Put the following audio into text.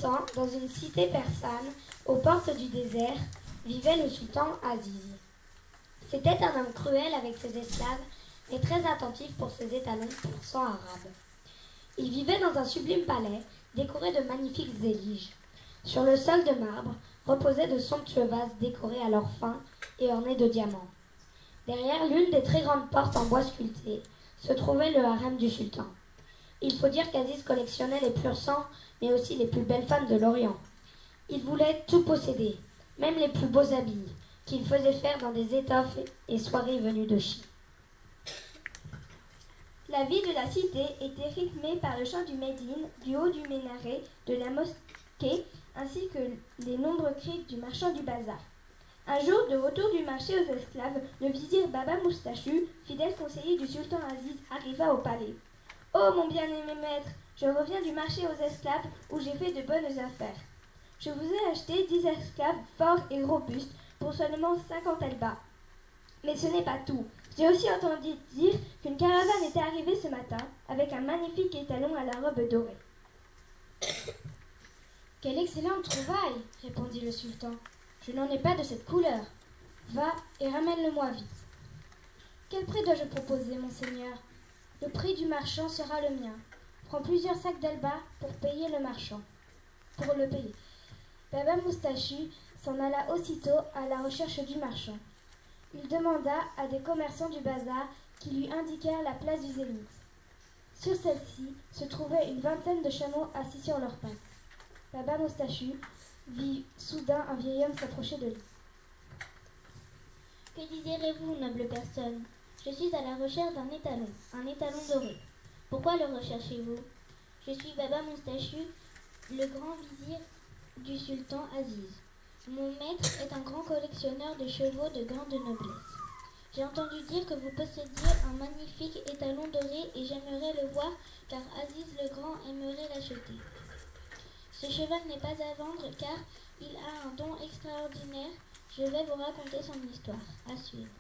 temps, dans une cité persane, aux portes du désert, vivait le sultan Aziz. C'était un homme cruel avec ses esclaves, mais très attentif pour ses étalons persans arabes. Il vivait dans un sublime palais, décoré de magnifiques éliges. Sur le sol de marbre reposaient de somptueux vases décorés à leur fin et ornés de diamants. Derrière l'une des très grandes portes en bois sculpté se trouvait le harem du sultan. Il faut dire qu'Aziz collectionnait les purs sangs, mais aussi les plus belles femmes de l'Orient. Il voulait tout posséder, même les plus beaux habits, qu'il faisait faire dans des étoffes et soieries venues de Chine. La vie de la cité était rythmée par le chant du médine, du haut du minaret, de la mosquée, ainsi que les nombreux cris du marchand du bazar. Un jour, de retour du marché aux esclaves, le vizir Baba Moustachu, fidèle conseiller du sultan Aziz, arriva au palais. « Oh, mon bien-aimé maître, je reviens du marché aux esclaves où j'ai fait de bonnes affaires. Je vous ai acheté 10 esclaves forts et robustes pour seulement 50 elbas. Mais ce n'est pas tout. J'ai aussi entendu dire qu'une caravane était arrivée ce matin avec un magnifique étalon à la robe dorée. » « Quelle excellente trouvaille !» répondit le sultan. « Je n'en ai pas de cette couleur. Va et ramène-le-moi vite. »« Quel prix dois-je proposer, monseigneur ? Le prix du marchand sera le mien. Prends plusieurs sacs d'elba pour payer le marchand. » Pour le payer. Baba Moustachu s'en alla aussitôt à la recherche du marchand. Il demanda à des commerçants du bazar qui lui indiquèrent la place du Zénith. Sur celle-ci se trouvait une vingtaine de chameaux assis sur leurs pattes. Baba Moustachu vit soudain un vieil homme s'approcher de lui. « Que désirez-vous, noble personne ? Je suis à la recherche d'un étalon doré. Pourquoi le recherchez-vous ? Je suis Baba Moustachu, le grand vizir du sultan Aziz. Mon maître est un grand collectionneur de chevaux de grande noblesse. J'ai entendu dire que vous possédiez un magnifique étalon doré et j'aimerais le voir car Aziz le Grand aimerait l'acheter. Ce cheval n'est pas à vendre car il a un don extraordinaire. Je vais vous raconter son histoire. À suivre.